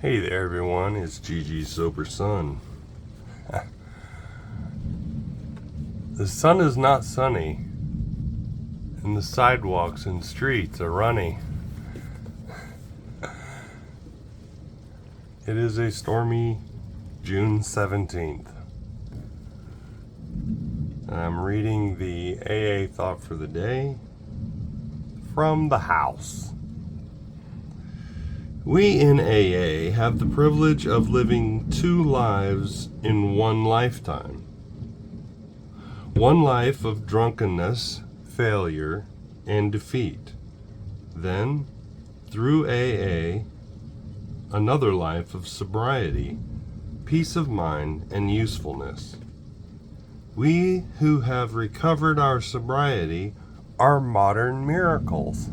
Hey there everyone, it's Gigi's Sober Sun. The sun is not sunny, and the sidewalks and streets are runny. It is a stormy June 17th. And I'm reading the AA Thought for the Day from the house. We in AA have the privilege of living two lives in one lifetime. One life of drunkenness, failure, and defeat. Then, through AA, another life of sobriety, peace of mind, and usefulness. We who have recovered our sobriety are modern miracles.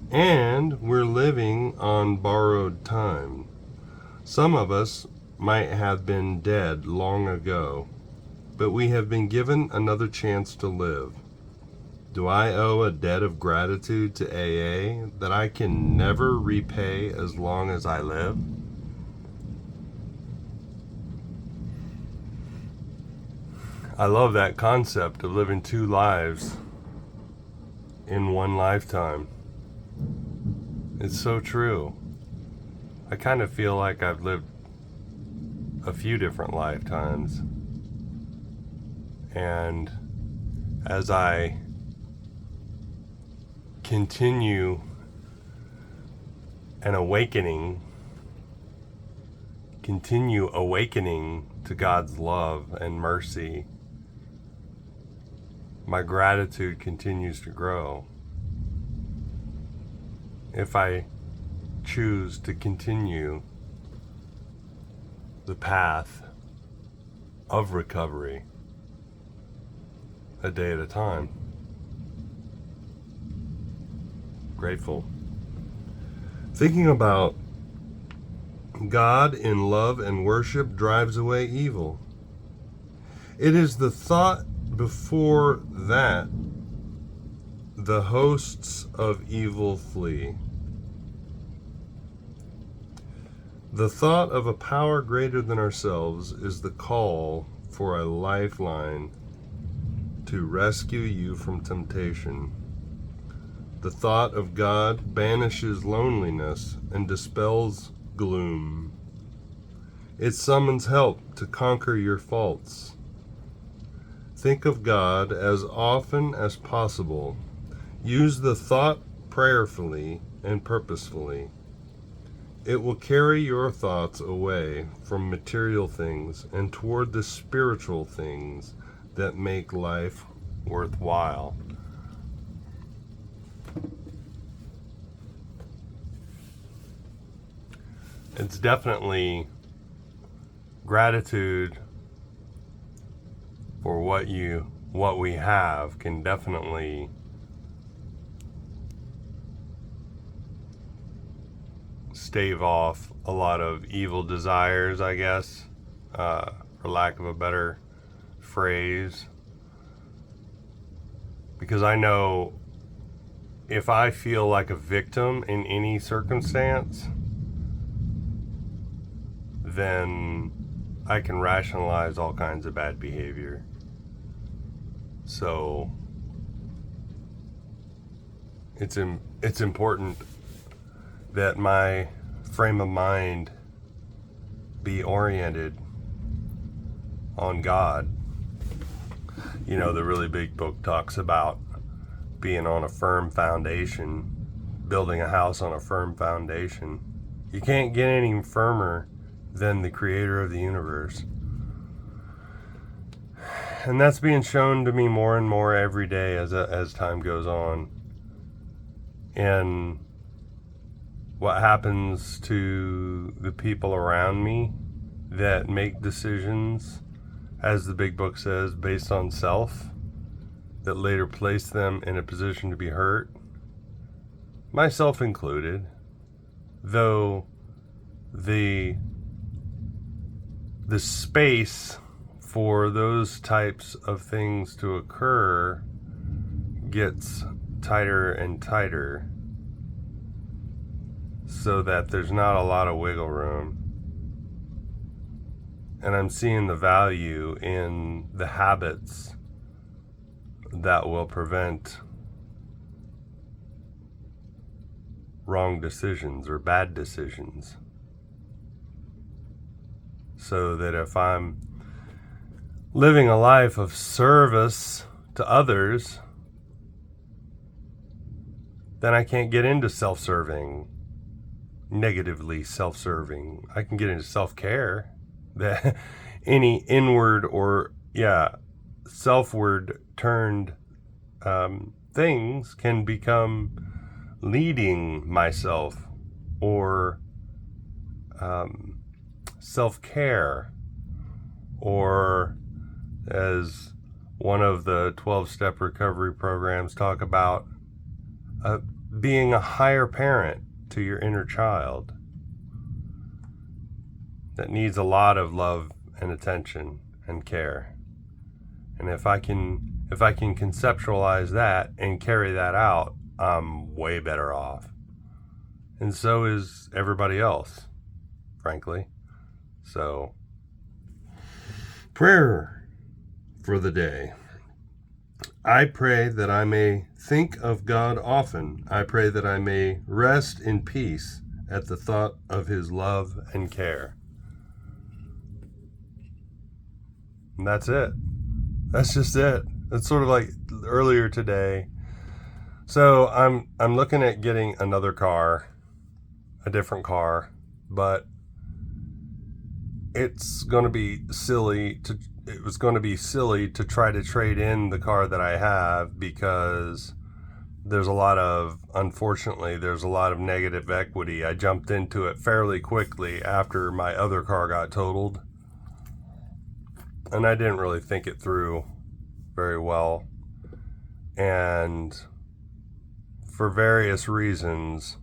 And we're living on borrowed time. Some of us might have been dead long ago, but we have been given another chance to live. Do I owe a debt of gratitude to AA that I can never repay as long as I live? I love that concept of living two lives in one lifetime. It's so true. I kind of feel like I've lived a few different lifetimes. And as I continue awakening to God's love and mercy, my gratitude continues to grow. If I choose to continue the path of recovery a day at a time. Grateful. Thinking about God in love and worship drives away evil. It is the thought before that the hosts of evil flee. The thought of a power greater than ourselves is the call for a lifeline to rescue you from temptation. The thought of God banishes loneliness and dispels gloom. It summons help to conquer your faults. Think of God as often as possible. Use the thought prayerfully and purposefully. It will carry your thoughts away from material things and toward the spiritual things that make life worthwhile. It's definitely gratitude for what we have can definitely stave off a lot of evil desires, I guess, for lack of a better phrase. Because I know if I feel like a victim in any circumstance, then I can rationalize all kinds of bad behavior. So it's important that my frame of mind be oriented on God. You know, the really big book talks about being on a firm foundation, building a house on a firm foundation. You can't get any firmer than the creator of the universe. And that's being shown to me more and more every day as time goes on. And what happens to the people around me that make decisions, as the big book says, based on self, that later place them in a position to be hurt, myself included, though the space for those types of things to occur gets tighter and tighter. so that there's not a lot of wiggle room. And I'm seeing the value in the habits that will prevent wrong decisions or bad decisions. So that if I'm living a life of service to others, then I can't get into self-serving, negatively self-serving. I can get into self-care. That any inward or selfward turned things can become leading myself or self-care, or as one of the 12-step recovery programs talk about, being a higher parent to your inner child that needs a lot of love and attention and care. And if I can conceptualize that and carry that out, I'm way better off. And so is everybody else, frankly. So, prayer for the day. I pray that I may think of God often. I pray that I may rest in peace at the thought of His love and care. And that's it. That's just it. It's sort of like earlier today. So I'm looking at getting another car, a different car, but it was going to be silly to try to trade in the car that I have, because unfortunately, there's a lot of negative equity. I jumped into it fairly quickly after my other car got totaled, and I didn't really think it through very well. And for various reasons,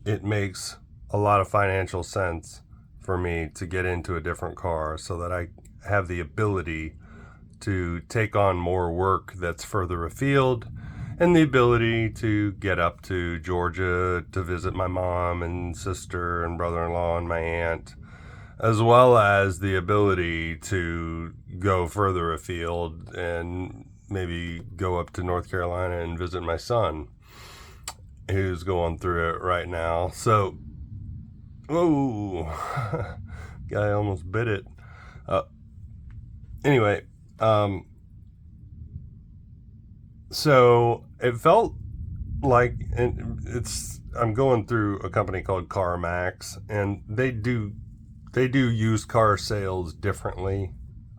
it makes a lot of financial sense for me to get into a different car so that I have the ability to take on more work that's further afield, and the ability to get up to Georgia to visit my mom and sister and brother-in-law and my aunt, as well as the ability to go further afield and maybe go up to North Carolina and visit my son, who's going through it right now. So, whoa, guy almost bit it. Anyway, so it felt like I'm going through a company called CarMax, and they do used car sales differently.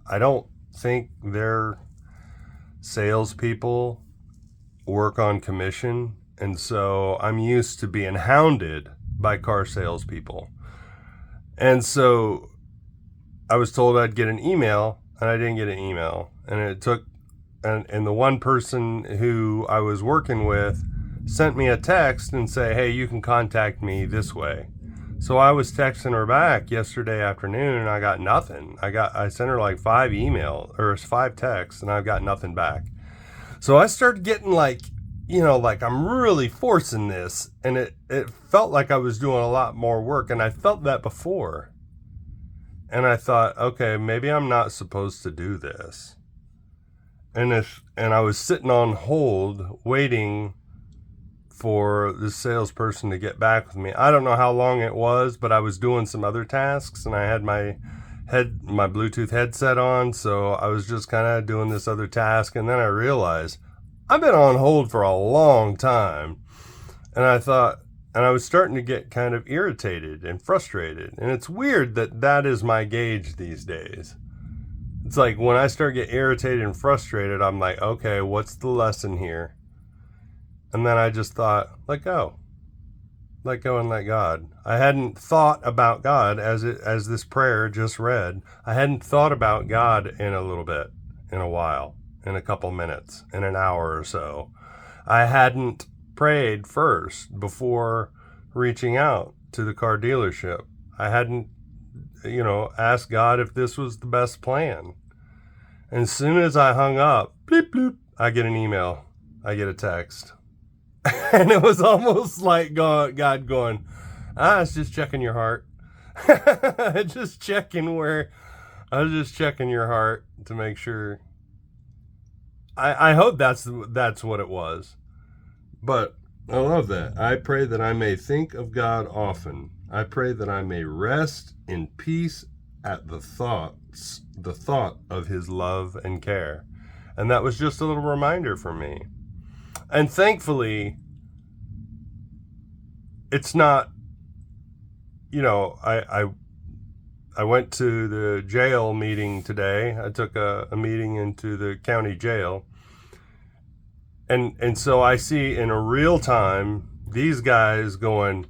I don't think their salespeople work on commission, and so I'm used to being hounded by car salespeople. And so I was told I'd get an email, and I didn't get an email. And the one person who I was working with sent me a text and say, hey, you can contact me this way. So I was texting her back yesterday afternoon, and I got nothing. I sent her like 5 texts, and I've got nothing back. So I started getting like I'm really forcing this, and it felt like I was doing a lot more work, and I felt that before. And I thought, okay, maybe I'm not supposed to do this. And I was sitting on hold waiting for the salesperson to get back with me. I don't know how long it was, but I was doing some other tasks, and I had my Bluetooth headset on, so I was just kind of doing this other task, and then I realized I've been on hold for a long time. And I thought, and I was starting to get kind of irritated and frustrated. And it's weird that is my gauge these days. It's like when I start getting irritated and frustrated, I'm like, okay, what's the lesson here? And then I just thought, let go and let God. I hadn't thought about God as this prayer just read. I hadn't thought about God in a while, in a couple minutes, in an hour or so. I hadn't prayed first before reaching out to the car dealership. I hadn't, asked God if this was the best plan. And as soon as I hung up, bleep, bloop, I get an email. I get a text. And it was almost like God going, It's just checking your heart. Just checking where. I was just checking your heart to make sure. I hope that's what it was. But I love that. I pray that I may think of God often. I pray that I may rest in peace at the thought of his love and care. And that was just a little reminder for me. And thankfully, it's not, I went to the jail meeting today. I took a meeting into the county jail. And so I see in a real time these guys going,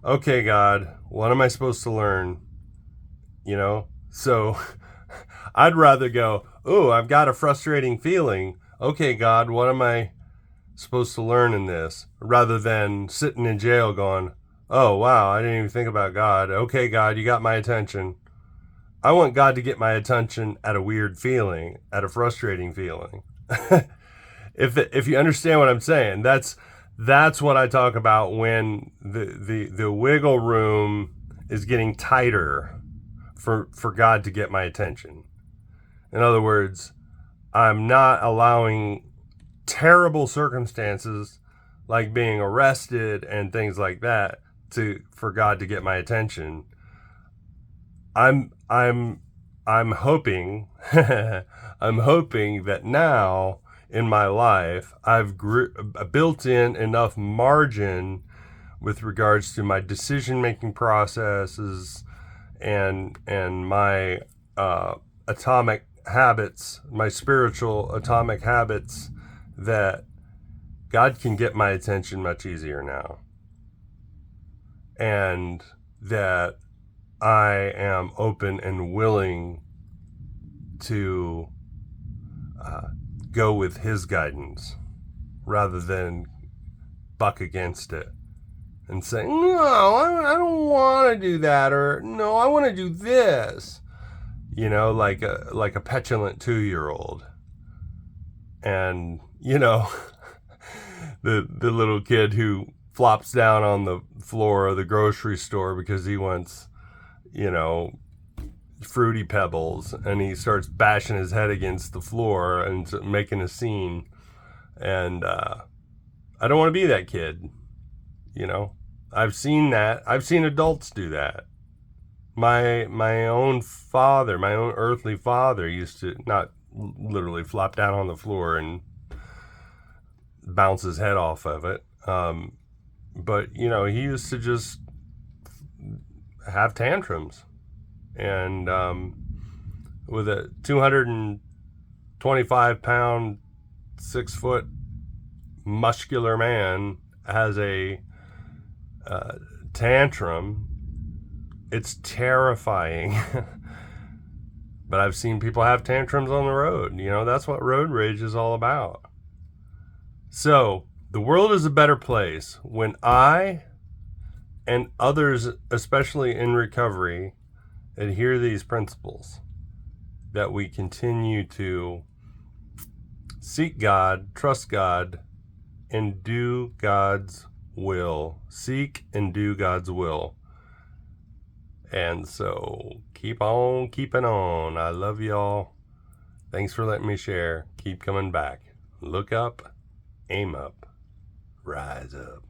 okay, God, what am I supposed to learn? So I'd rather go, oh, I've got a frustrating feeling. Okay, God, what am I supposed to learn in this? Rather than sitting in jail going, oh, wow, I didn't even think about God. Okay, God, you got my attention. I want God to get my attention at a weird feeling, at a frustrating feeling. If you understand what I'm saying, that's what I talk about when the wiggle room is getting tighter for God to get my attention. In other words, I'm not allowing terrible circumstances like being arrested and things like that for God to get my attention. I'm hoping I'm hoping that now in my life I've built in enough margin with regards to my decision-making processes and my atomic habits, my spiritual atomic habits, that God can get my attention much easier now. And that I am open and willing to go with his guidance rather than buck against it and say, no, I don't want to do that, or no, I want to do this, like a petulant 2-year-old. And the little kid who flops down on the floor of the grocery store because he wants Fruity Pebbles, and he starts bashing his head against the floor and making a scene. And I don't want to be that kid. I've seen that. I've seen adults do that. My own father, my own earthly father, used to not literally flop down on the floor and bounce his head off of it. But he used to just have tantrums. And with a 225-pound, 6-foot muscular man has a tantrum, it's terrifying. But I've seen people have tantrums on the road. That's what road rage is all about. So the world is a better place when I and others, especially in recovery, adhere these principles, that we continue to seek God, trust God, and do God's will. Seek and do God's will. And so keep on keeping on. I love y'all. Thanks for letting me share. Keep coming back. Look up, aim up, rise up.